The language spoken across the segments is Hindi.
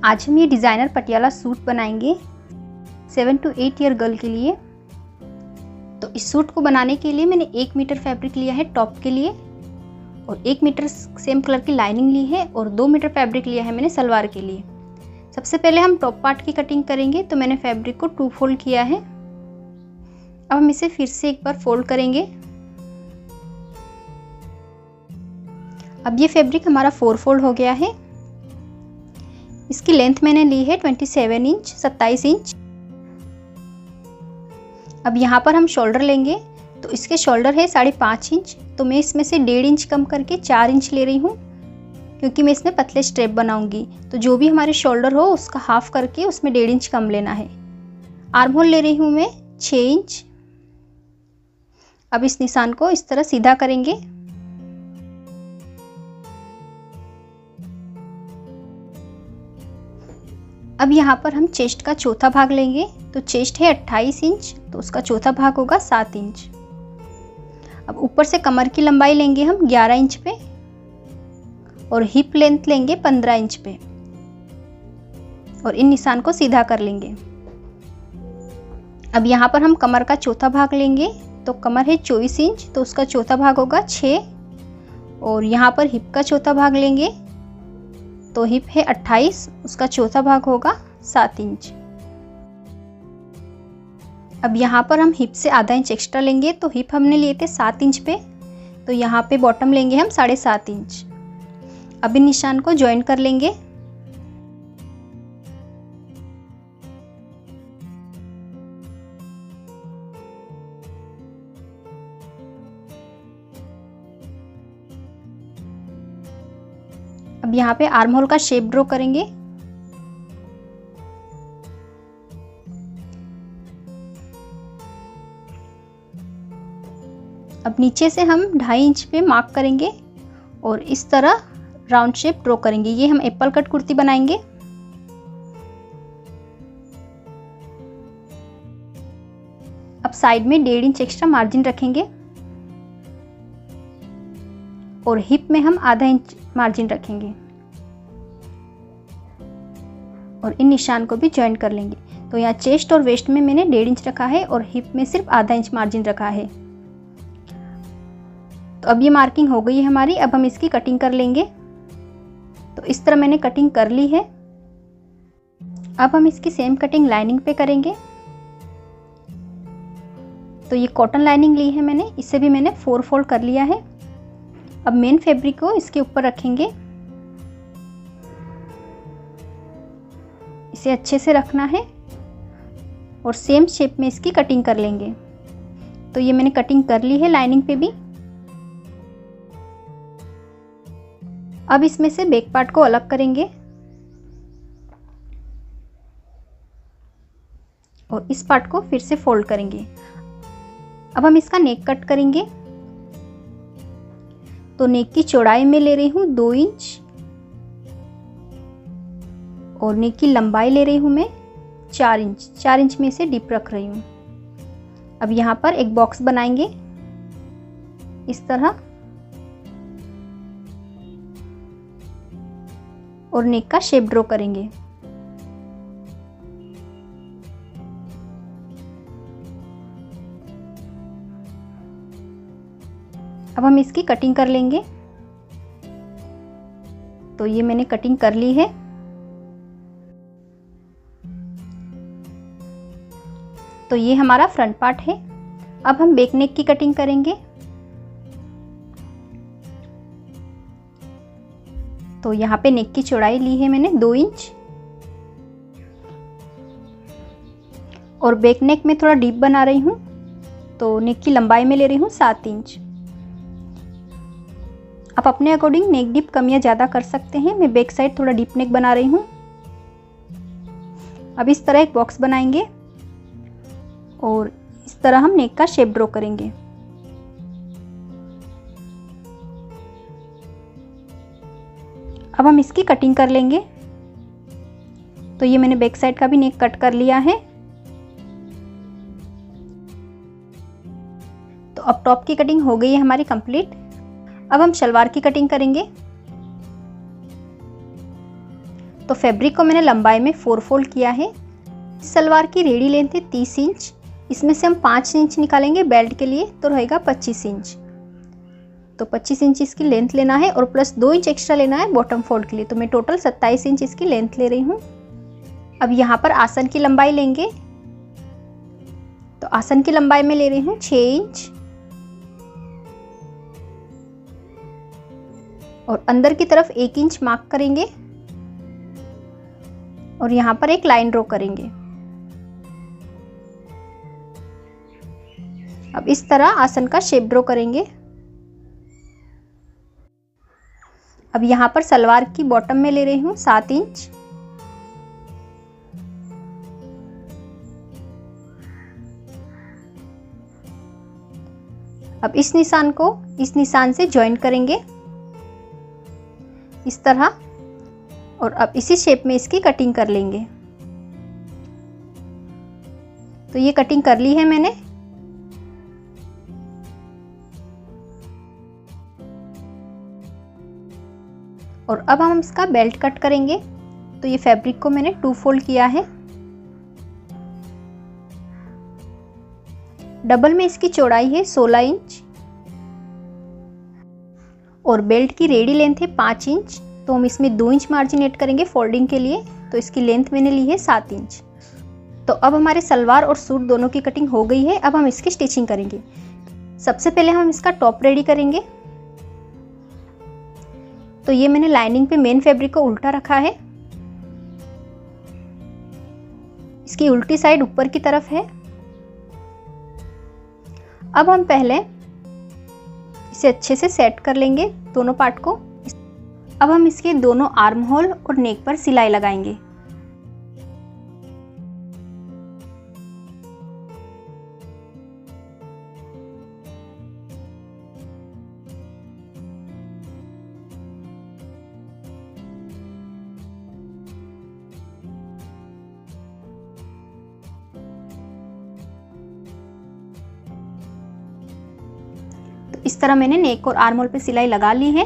आज हम ये डिज़ाइनर पटियाला सूट बनाएंगे 7 to 8 ईयर गर्ल के लिए। तो इस सूट को बनाने के लिए मैंने 1 मीटर फैब्रिक लिया है टॉप के लिए और 1 मीटर सेम कलर की लाइनिंग ली है और 2 मीटर फैब्रिक लिया है मैंने सलवार के लिए। सबसे पहले हम टॉप पार्ट की कटिंग करेंगे, तो मैंने फैब्रिक को 2 फोल्ड किया है। अब हम इसे फिर से एक बार फोल्ड करेंगे। अब ये फैब्रिक हमारा 4 फोल्ड हो गया है। इसकी लेंथ मैंने ली है 27 इंच 27 इंच। अब यहाँ पर हम शोल्डर लेंगे, तो इसके शोल्डर है 5.5 इंच, तो मैं इसमें से 1.5 इंच कम करके 4 इंच ले रही हूँ, क्योंकि मैं इसमें पतले स्ट्रेप बनाऊंगी। तो जो भी हमारे शोल्डर हो उसका हाफ करके उसमें 1.5 इंच कम लेना है। आर्म होल ले रही हूँ मैं 6 इंच। अब इस निशान को इस तरह सीधा करेंगे। अब यहाँ पर हम चेस्ट का चौथा भाग लेंगे, तो चेस्ट है 28 इंच, तो उसका चौथा भाग होगा 7 इंच। अब ऊपर से कमर की लंबाई लेंगे हम 11 इंच पे और हिप लेंथ लेंगे 15 इंच पे और इन निशान को सीधा कर लेंगे। अब यहाँ पर हम कमर का चौथा भाग लेंगे, तो कमर है 24 इंच, तो उसका चौथा भाग होगा 6 और यहाँ पर हिप का चौथा भाग लेंगे, तो हिप है 28, उसका चौथा भाग होगा 7 इंच। अब यहाँ पर हम हिप से आधा इंच एक्स्ट्रा लेंगे, तो हिप हमने लिए थे 7 इंच पे, तो यहाँ पे बॉटम लेंगे हम 7.5 इंच। अब इन निशान को ज्वाइन कर लेंगे। अब यहाँ पे आर्म होल का शेप ड्रॉ करेंगे। अब नीचे से हम 2.5 इंच पे मार्क करेंगे और इस तरह राउंड शेप ड्रॉ करेंगे। ये हम एप्पल कट कुर्ती बनाएंगे। अब साइड में 1.5 इंच एक्स्ट्रा मार्जिन रखेंगे और हिप में हम आधा इंच मार्जिन रखेंगे और इन निशान को भी ज्वाइन कर लेंगे। तो यहाँ चेस्ट और वेस्ट में मैंने 1.5 इंच रखा है और हिप में सिर्फ आधा इंच मार्जिन रखा है। तो अब ये मार्किंग हो गई है हमारी। अब हम इसकी कटिंग कर लेंगे। तो इस तरह मैंने कटिंग कर ली है। अब हम इसकी सेम कटिंग लाइनिंग पे करेंगे। तो ये कॉटन लाइनिंग ली है मैंने, इसे भी मैंने 4 फोल्ड कर लिया है। अब मेन फैब्रिक को इसके ऊपर रखेंगे, इसे अच्छे से रखना है और सेम शेप में इसकी कटिंग कर लेंगे। तो ये मैंने कटिंग कर ली है लाइनिंग पे भी। अब इसमें से बैक पार्ट को अलग करेंगे और इस पार्ट को फिर से फोल्ड करेंगे। अब हम इसका नेक कट करेंगे। तो नेक की चौड़ाई में ले रही हूँ 2 इंच और नेक की लंबाई ले रही हूँ मैं 4 इंच। 4 इंच में इसे डीप रख रही हूँ। अब यहाँ पर एक बॉक्स बनाएंगे इस तरह और नेक का शेप ड्रॉ करेंगे। अब हम इसकी कटिंग कर लेंगे। तो ये मैंने कटिंग कर ली है। तो ये हमारा फ्रंट पार्ट है। अब हम बैक नेक की कटिंग करेंगे। तो यहाँ पे नेक की चौड़ाई ली है मैंने 2 इंच और बैक नेक में थोड़ा डीप बना रही हूँ, तो नेक की लंबाई में ले रही हूँ 7 इंच। आप अपने अकॉर्डिंग नेक डीप कम या ज़्यादा कर सकते हैं। मैं बैक साइड थोड़ा डीप नेक बना रही हूँ। अब इस तरह एक बॉक्स बनाएंगे और इस तरह हम नेक का शेप ड्रॉ करेंगे। अब हम इसकी कटिंग कर लेंगे। तो ये मैंने बैक साइड का भी नेक कट कर लिया है। तो अब टॉप की कटिंग हो गई है हमारी कंप्लीट। अब हम शलवार की कटिंग करेंगे। तो फैब्रिक को मैंने लंबाई में 4 फोल्ड किया है। सलवार की रेडी लेंथ है 30 इंच, इसमें से हम 5 इंच निकालेंगे बेल्ट के लिए, तो रहेगा 25 इंच। तो 25 इंच इसकी लेंथ लेना है और प्लस 2 इंच एक्स्ट्रा लेना है बॉटम फोल्ड के लिए, तो मैं टोटल 27 इंच इसकी लेंथ ले रही हूँ। अब यहाँ पर आसन की लंबाई लेंगे, तो आसन की लंबाई में ले रही हूँ 6 इंच और अंदर की तरफ 1 इंच मार्क करेंगे और यहाँ पर एक लाइन ड्रॉ करेंगे। अब इस तरह आसन का शेप ड्रॉ करेंगे। अब यहाँ पर सलवार की बॉटम में ले रही हूँ 7 इंच अब इस निशान को इस निशान से ज्वाइन करेंगे इस तरह, और अब इसी शेप में इसकी कटिंग कर लेंगे। तो ये कटिंग कर ली है मैंने। और अब हम इसका बेल्ट कट करेंगे। तो ये फैब्रिक को मैंने 2 फोल्ड किया है। डबल में इसकी चौड़ाई है 16 इंच और बेल्ट की रेडी लेंथ है 5 इंच, तो हम इसमें 2 इंच मार्जिन ऐड करेंगे फोल्डिंग के लिए, तो इसकी लेंथ मैंने ली है 7 इंच। तो अब हमारे सलवार और सूट दोनों की कटिंग हो गई है। अब हम इसकी स्टिचिंग करेंगे। सबसे पहले हम इसका टॉप रेडी करेंगे। तो ये मैंने लाइनिंग पे मेन फैब्रिक को उल्टा रखा है, इसकी उल्टी साइड ऊपर की तरफ है। अब हम पहले इसे अच्छे से सेट कर लेंगे दोनों पार्ट को। अब हम इसके दोनों आर्म होल और नेक पर सिलाई लगाएंगे। इस तरह मैंने नेक और आर्म होल पे सिलाई लगा ली है।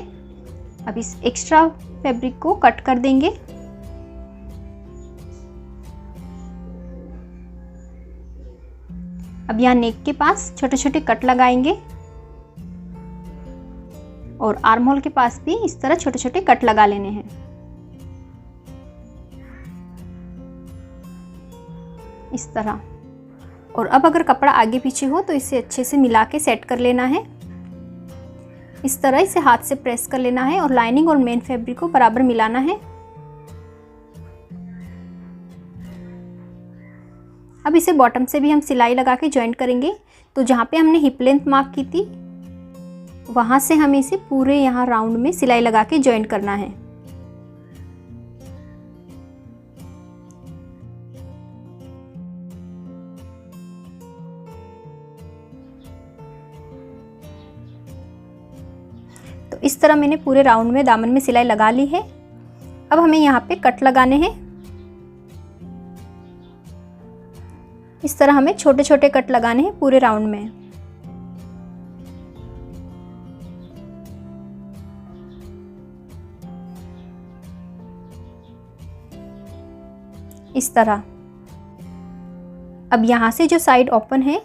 अब इस एक्स्ट्रा फैब्रिक को कट कर देंगे। अब यहाँ नेक के पास छोटे छोटे कट लगाएंगे और आर्म होल के पास भी इस तरह छोटे छोटे कट लगा लेने हैं इस तरह। और अब अगर कपड़ा आगे पीछे हो तो इसे अच्छे से मिला के सेट कर लेना है। इस तरह इसे हाथ से प्रेस कर लेना है और लाइनिंग और मेन फैब्रिक को बराबर मिलाना है। अब इसे बॉटम से भी हम सिलाई लगा के ज्वाइंट करेंगे। तो जहाँ पे हमने हिप लेंथ मार्क की थी वहाँ से हमें इसे पूरे यहाँ राउंड में सिलाई लगा के ज्वाइंट करना है। तो इस तरह मैंने पूरे राउंड में दामन में सिलाई लगा ली है। अब हमें यहाँ पे कट लगाने हैं। इस तरह हमें छोटे छोटे कट लगाने हैं पूरे राउंड में। इस तरह। अब यहाँ से जो साइड ओपन है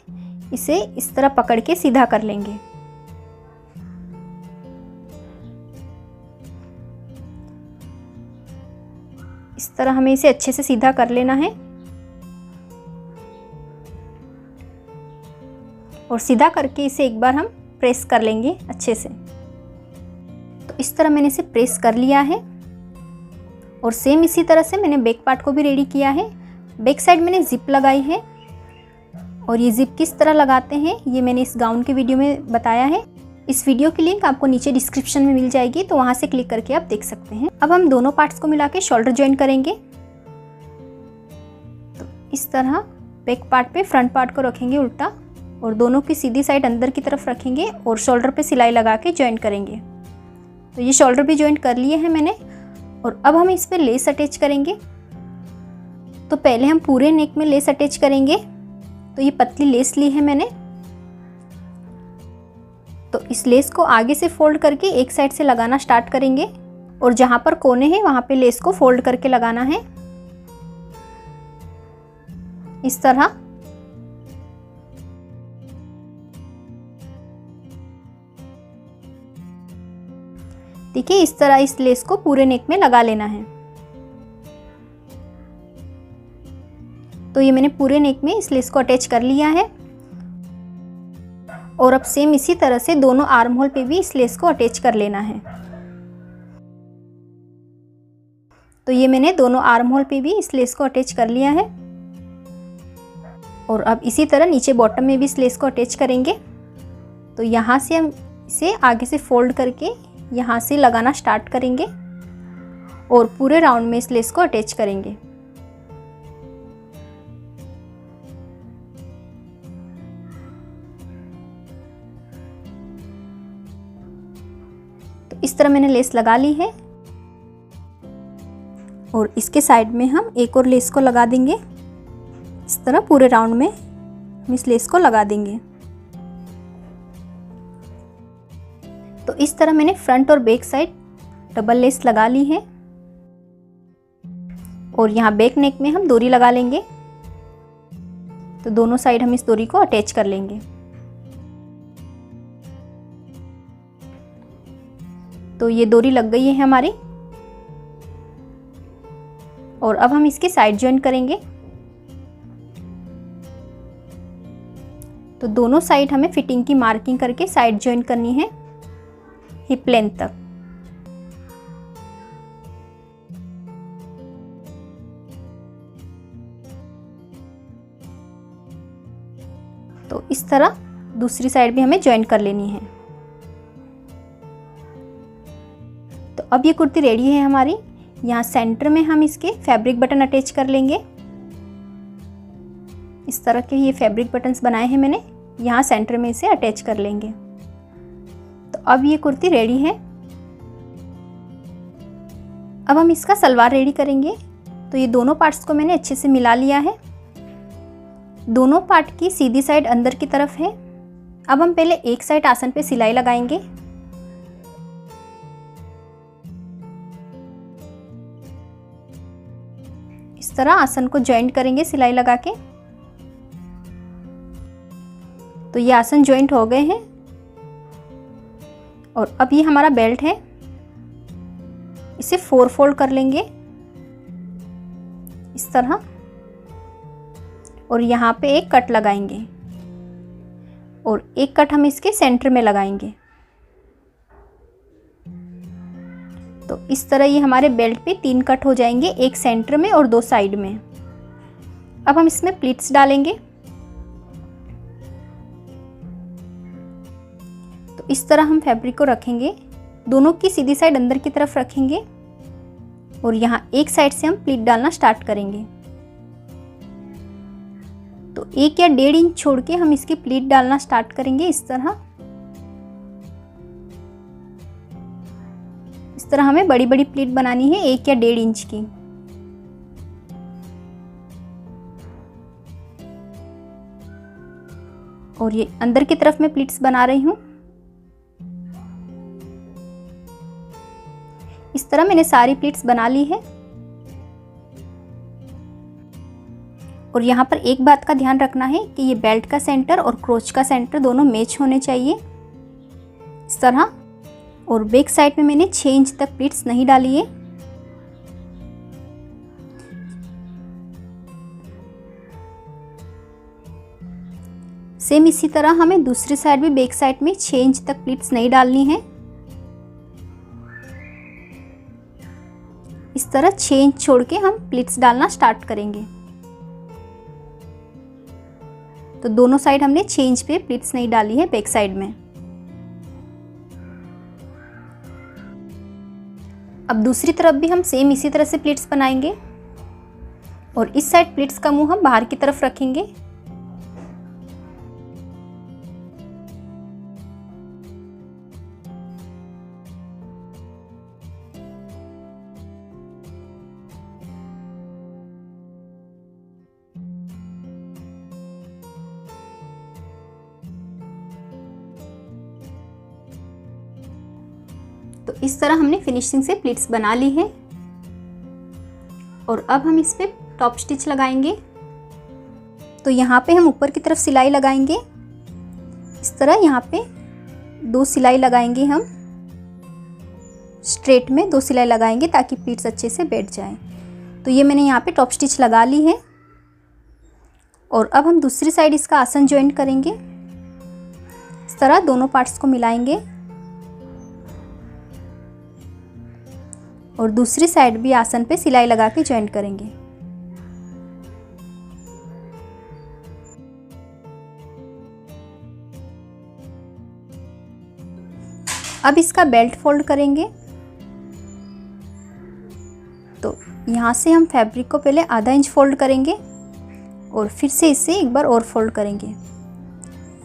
इसे इस तरह पकड़ के सीधा कर लेंगे। इस तरह हमें इसे अच्छे से सीधा कर लेना है और सीधा करके इसे एक बार हम प्रेस कर लेंगे अच्छे से। तो इस तरह मैंने इसे प्रेस कर लिया है और सेम इसी तरह से मैंने बैक पार्ट को भी रेडी किया है। बैक साइड मैंने जिप लगाई है और ये जिप किस तरह लगाते हैं ये मैंने इस गाउन के वीडियो में बताया है। इस वीडियो की लिंक आपको नीचे डिस्क्रिप्शन में मिल जाएगी, तो वहाँ से क्लिक करके आप देख सकते हैं। अब हम दोनों पार्ट्स को मिला के शोल्डर ज्वाइन करेंगे। तो इस तरह बैक पार्ट पे फ्रंट पार्ट को रखेंगे उल्टा और दोनों की सीधी साइड अंदर की तरफ रखेंगे और शोल्डर पे सिलाई लगा के ज्वाइन करेंगे। तो ये शोल्डर भी ज्वाइन कर लिए हैं मैंने। और अब हम इस पर लेस अटैच करेंगे। तो पहले हम पूरे नेक में लेस अटैच करेंगे। तो ये पतली लेस ली है मैंने। तो इस लेस को आगे से फोल्ड करके एक साइड से लगाना स्टार्ट करेंगे और जहाँ पर कोने हैं वहाँ पे लेस को फोल्ड करके लगाना है इस तरह। देखिए इस तरह इस लेस को पूरे नेक में लगा लेना है। तो ये मैंने पूरे नेक में इस लेस को अटैच कर लिया है और अब सेम इसी तरह से दोनों आर्म होल पे भी इस लेस को अटैच कर लेना है। तो ये मैंने दोनों आर्म होल पे भी इस लेस को अटैच कर लिया है और अब इसी तरह नीचे बॉटम में भी इस लेस को अटैच करेंगे। तो यहाँ से हम इसे आगे से फोल्ड करके यहाँ से लगाना स्टार्ट करेंगे और पूरे राउंड में इस लेस को अटैच करेंगे। तो इस तरह मैंने लेस लगा ली है और इसके साइड में हम एक और लेस को लगा देंगे। इस तरह पूरे राउंड में हम इस लेस को लगा देंगे। तो इस तरह मैंने फ्रंट और बैक साइड डबल लेस लगा ली है और यहाँ बैक नेक में हम डोरी लगा लेंगे। तो दोनों साइड हम इस डोरी को अटैच कर लेंगे। तो ये डोरी लग गई है हमारी और अब हम इसके साइड जॉइन करेंगे। तो दोनों साइड हमें फिटिंग की मार्किंग करके साइड जॉइन करनी है हिप लेंथ तक। तो इस तरह दूसरी साइड भी हमें जॉइन कर लेनी है। तो अब ये कुर्ती रेडी है हमारी। यहाँ सेंटर में हम इसके फैब्रिक बटन अटैच कर लेंगे। इस तरह के ये फैब्रिक बटन्स बनाए हैं मैंने, यहाँ सेंटर में इसे अटैच कर लेंगे। तो अब ये कुर्ती रेडी है। अब हम इसका सलवार रेडी करेंगे। तो ये दोनों पार्ट्स को मैंने अच्छे से मिला लिया है। दोनों पार्ट की सीधी साइड अंदर की तरफ है। अब हम पहले एक साइड आसन पे सिलाई लगाएंगे। इस तरह आसन को जॉइंट करेंगे सिलाई लगा के। तो ये आसन जॉइंट हो गए हैं और अब ये हमारा बेल्ट है, इसे 4 फोल्ड कर लेंगे इस तरह और यहाँ पे एक कट लगाएंगे और एक कट हम इसके सेंटर में लगाएंगे। तो इस तरह ये हमारे बेल्ट पे 3 कट हो जाएंगे, एक सेंटर में और 2 साइड में। अब हम इसमें प्लीट्स डालेंगे। तो इस तरह हम फैब्रिक को रखेंगे, दोनों की सीधी साइड अंदर की तरफ रखेंगे और यहाँ एक साइड से हम प्लीट डालना स्टार्ट करेंगे। तो 1 या 1.5 इंच छोड़ के हम इसकी प्लीट डालना स्टार्ट करेंगे। इस तरह हमें बड़ी बड़ी प्लीट बनानी है 1 या 1.5 इंच की। और ये अंदर की तरफ मैं प्लीट्स बना रही हूँ। इस तरह मैंने सारी प्लीट्स बना ली है। और यहाँ पर एक बात का ध्यान रखना है कि ये बेल्ट का सेंटर और क्रोच का सेंटर दोनों मैच होने चाहिए इस तरह। और बैक साइड में मैंने 6 इंच तक प्लीट्स नहीं डाली है। सेम इसी तरह हमें दूसरी साइड भी बैक साइड में 6 इंच तक प्लीट्स नहीं डालनी है। इस तरह 6 इंच छोड़ के हम प्लीट्स डालना स्टार्ट करेंगे। तो दोनों साइड हमने 6 इंच पे प्लीट्स नहीं डाली है बैक साइड में। अब दूसरी तरफ भी हम सेम इसी तरह से प्लीट्स बनाएंगे और इस साइड प्लीट्स का मुंह हम बाहर की तरफ रखेंगे। तो इस तरह हमने फिनिशिंग से प्लीट्स बना ली है और अब हम इस पे टॉप स्टिच लगाएंगे। तो यहाँ पे हम ऊपर की तरफ सिलाई लगाएंगे, इस तरह यहाँ पे 2 सिलाई लगाएंगे, हम स्ट्रेट में 2 सिलाई लगाएंगे ताकि प्लीट्स अच्छे से बैठ जाएं। तो ये मैंने यहाँ पे टॉप स्टिच लगा ली है और अब हम दूसरी साइड इसका आसन जॉइंट करेंगे। इस तरह दोनों पार्ट्स को मिलाएंगे और दूसरी साइड भी आसन पे सिलाई लगा के जॉइंट करेंगे। अब इसका बेल्ट फोल्ड करेंगे। तो यहाँ से हम फैब्रिक को पहले आधा इंच फोल्ड करेंगे और फिर से इसे एक बार और फोल्ड करेंगे।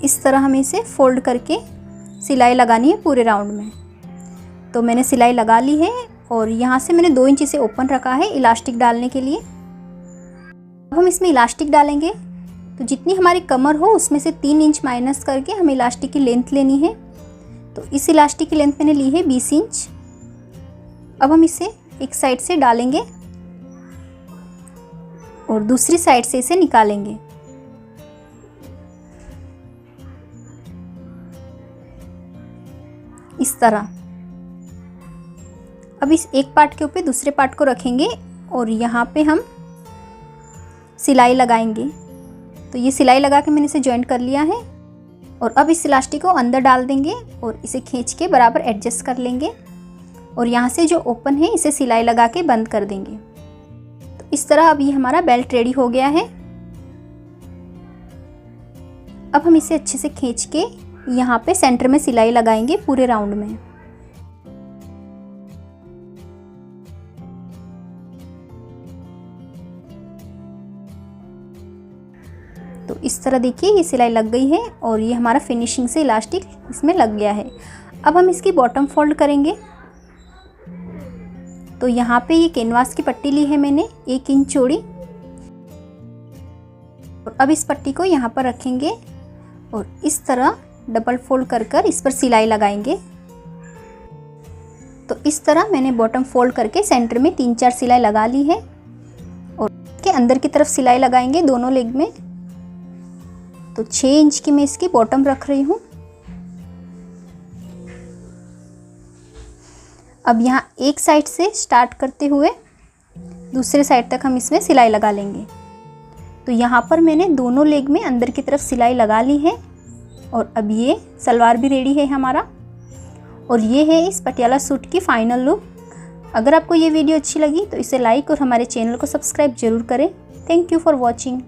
इस तरह हमें इसे फोल्ड करके सिलाई लगानी है पूरे राउंड में। तो मैंने सिलाई लगा ली है और यहाँ से मैंने 2 इंच इसे ओपन रखा है इलास्टिक डालने के लिए। अब हम इसमें इलास्टिक डालेंगे। तो जितनी हमारी कमर हो उसमें से 3 इंच माइनस करके हमें इलास्टिक की लेंथ लेनी है। तो इस इलास्टिक की लेंथ मैंने ली है 20 इंच। अब हम इसे एक साइड से डालेंगे और दूसरी साइड से इसे निकालेंगे। इस तरह अब इस एक पार्ट के ऊपर दूसरे पार्ट को रखेंगे और यहाँ पे हम सिलाई लगाएंगे। तो ये सिलाई लगा के मैंने इसे जॉइंट कर लिया है और अब इस इलास्टिक को अंदर डाल देंगे और इसे खींच के बराबर एडजस्ट कर लेंगे और यहाँ से जो ओपन है इसे सिलाई लगा के बंद कर देंगे। तो इस तरह अब ये हमारा बेल्ट रेडी हो गया है। अब हम इसे अच्छे से खींच के यहाँ पे सेंटर में सिलाई लगाएंगे पूरे राउंड में। तो इस तरह देखिए ये सिलाई लग गई है और ये हमारा फिनिशिंग से इलास्टिक इसमें लग गया है। अब हम इसकी बॉटम फोल्ड करेंगे। तो यहाँ पे ये कैनवास की पट्टी ली है मैंने 1 इंच चौड़ी और अब इस पट्टी को यहाँ पर रखेंगे और इस तरह डबल फोल्ड कर इस पर सिलाई लगाएंगे। तो इस तरह मैंने बॉटम फोल्ड करके सेंटर में 3-4 सिलाई लगा ली है और इसके अंदर की तरफ सिलाई लगाएंगे दोनों लेग में। तो 6 इंच की मैं इसकी बॉटम रख रही हूँ। अब यहाँ एक साइड से स्टार्ट करते हुए दूसरे साइड तक हम इसमें सिलाई लगा लेंगे। तो यहाँ पर मैंने दोनों लेग में अंदर की तरफ सिलाई लगा ली है और अब ये सलवार भी रेडी है हमारा। और ये है इस पटियाला सूट की फाइनल लुक। अगर आपको ये वीडियो अच्छी लगी तो इसे लाइक और हमारे चैनल को सब्सक्राइब जरूर करें। Thank you for watching.